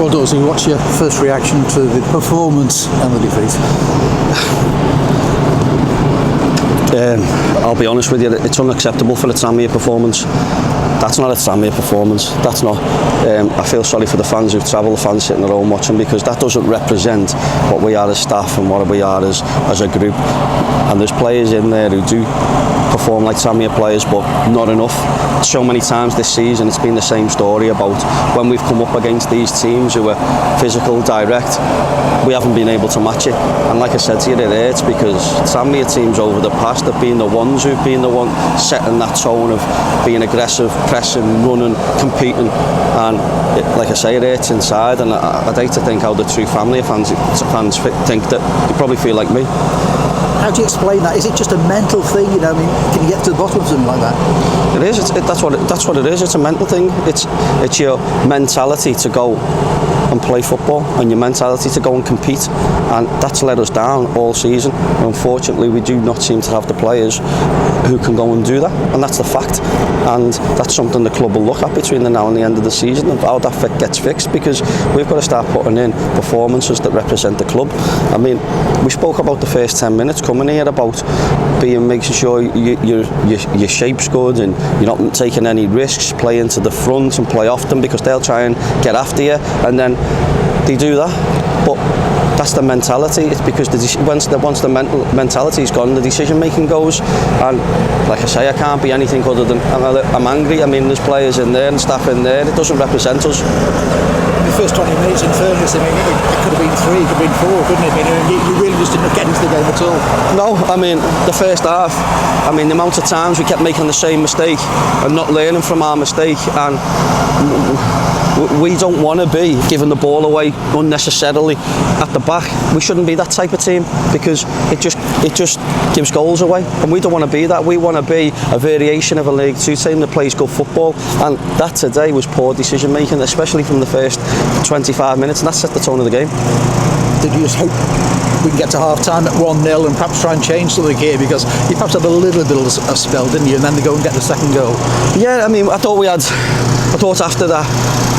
Well, Dawes, what's your first reaction to the performance and the defeat? I'll be honest with you, it's unacceptable for the Tranmere performance. That's not a Tranmere performance. That's not. I feel sorry for the fans who've travelled, the fans sitting at home watching, because that doesn't represent what we are as staff and what we are as a group. And there's players in there who do perform like Tranmere players, but not enough. So many times this season it's been the same story about when we've come up against these teams who are physical, direct, we haven't been able to match it. And like I said to you, it hurts because Tranmere teams over the past have been the ones who've been the one setting that tone of being aggressive, pressing, running, competing, and like I say, it hurts inside. And I'd hate to think how the true family of fans think that you probably feel like me. How do you explain that? Is it just a mental thing? You know, I mean, can you get to the bottom of something like that? It is. That's what it is. It's a mental thing. It's your mentality to go and play football and your mentality to go and compete, and that's let us down all season. Unfortunately, we do not seem to have the players who can go and do that, and that's the fact. And that's something the club will look at between the now and the end of the season, of how that gets fixed, because we've got to start putting in performances that represent the club. I mean, we spoke about the first 10 minutes coming here about making sure your shape's good and you're not taking any risks, play into the front and play off them, because they'll try and get after you, and then they do that. But that's the mentality. It's because once the mentality is gone, the decision making goes. And like I say, I can't be anything other than I'm angry. I mean, there's players in there and staff in there. It doesn't represent us. The first 20 minutes, in fairness, I mean, it could have been 3, it could have been 4, couldn't it? I mean, you really just didn't get into the game at all. No, I mean, the first half, I mean, the amount of times we kept making the same mistake and not learning from our mistake, and we don't want to be giving the ball away unnecessarily at the back. We shouldn't be that type of team, because it just gives goals away, and we don't want to be that. We want to be a variation of a League 2 team that plays good football, and that today was poor decision making, especially from the first 25 minutes, and that set the tone of the game. Did you just hope we can get to half time at 1-0 and perhaps try and change something here, because you perhaps had a little bit of a spell, didn't you, and then they go and get the second goal? Yeah, I mean, I thought after that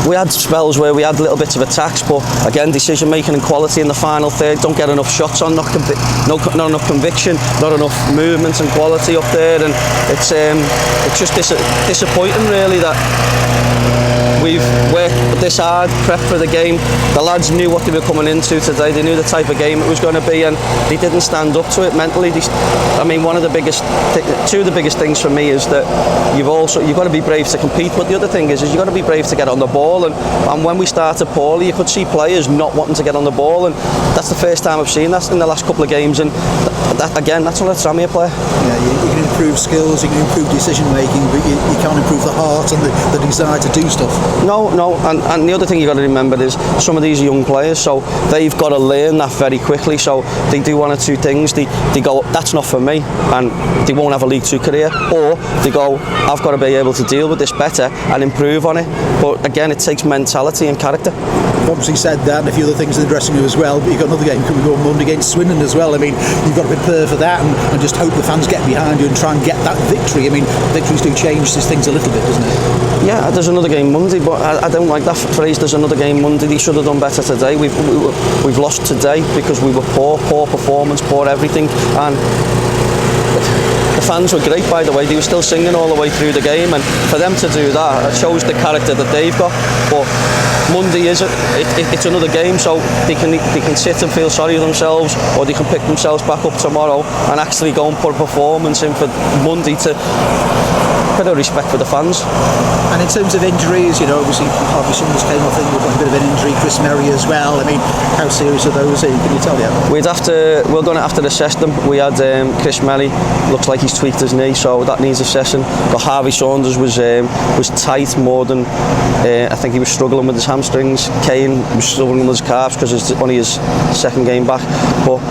we had spells where we had little bits of attacks, but again, decision making and quality in the final third, don't get enough shots on, not enough conviction, not enough movement and quality up there, and it's just disappointing really that we've worked this hard, prepped for the game. The lads knew what they were coming into today. They knew the type of game it was going to be, and they didn't stand up to it mentally. I mean, two of the biggest things for me is that you've got to be brave to compete, but the other thing is you've got to be brave to get on the ball. And when we started poorly, you could see players not wanting to get on the ball, and that's the first time I've seen that in the last couple of games. And that's not a Tranmere player. Yeah, you can improve skills, you can improve decision making, but you can't improve the heart and the desire to do stuff. No, and the other thing you've got to remember is some of these are young players, so they've got to learn that very quickly. So they do one or two things, they go, that's not for me, and they won't have a League 2 career, or they go, I've got to be able to deal with this better and improve on it. But again, it takes mentality and character. You've obviously said that and a few other things in the dressing room as well, but you've got another game coming on Monday against Swindon as well. I mean, you've got to prepare for that and just hope the fans get behind you and try and get that victory. I mean, victories do change these things a little bit, doesn't it? Yeah, there's another game Monday, but I don't like that phrase, there's another game Monday. They should have done better today. We've lost today because we were poor performance, poor everything, and the fans were great, by the way. They were still singing all the way through the game, and for them to do that, it shows the character that they've got. But Monday it's another game, so they can sit and feel sorry for themselves, or they can pick themselves back up tomorrow and actually go and put a performance in for Monday to bit of respect for the fans. And in terms of injuries, you know, obviously Harvey Summers came off, I think, with a bit of an injury, Chris Merry as well. I mean, how serious are those? Can you tell you? We're going to have to assess them. We had Chris Merry, looks like he's tweaked his knee, so that needs assessing. But Harvey Saunders was tight more than I think he was struggling with his hamstrings. Kane was struggling with his calves because it's only his second game back. But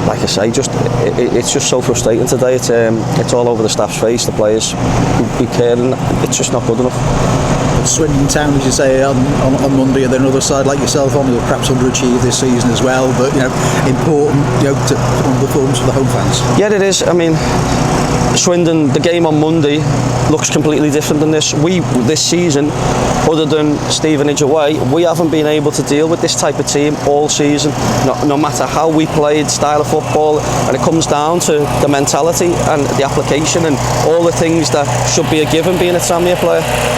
like I say, it's just so frustrating today. It's all over the staff's face, the players who care, and it's just not good enough. Swindon Town, as you say, on Monday, and then another side like yourself on, who perhaps underachieved this season as well, but you know, important, you know, to put on performance for the home fans. Yeah, it is. I mean, Swindon, the game on Monday looks completely different than this. This season, other than Stevenage away, we haven't been able to deal with this type of team all season. No matter how we played, style of football, and it comes down to the mentality and the application and all the things that should be a given being a Tranmere player.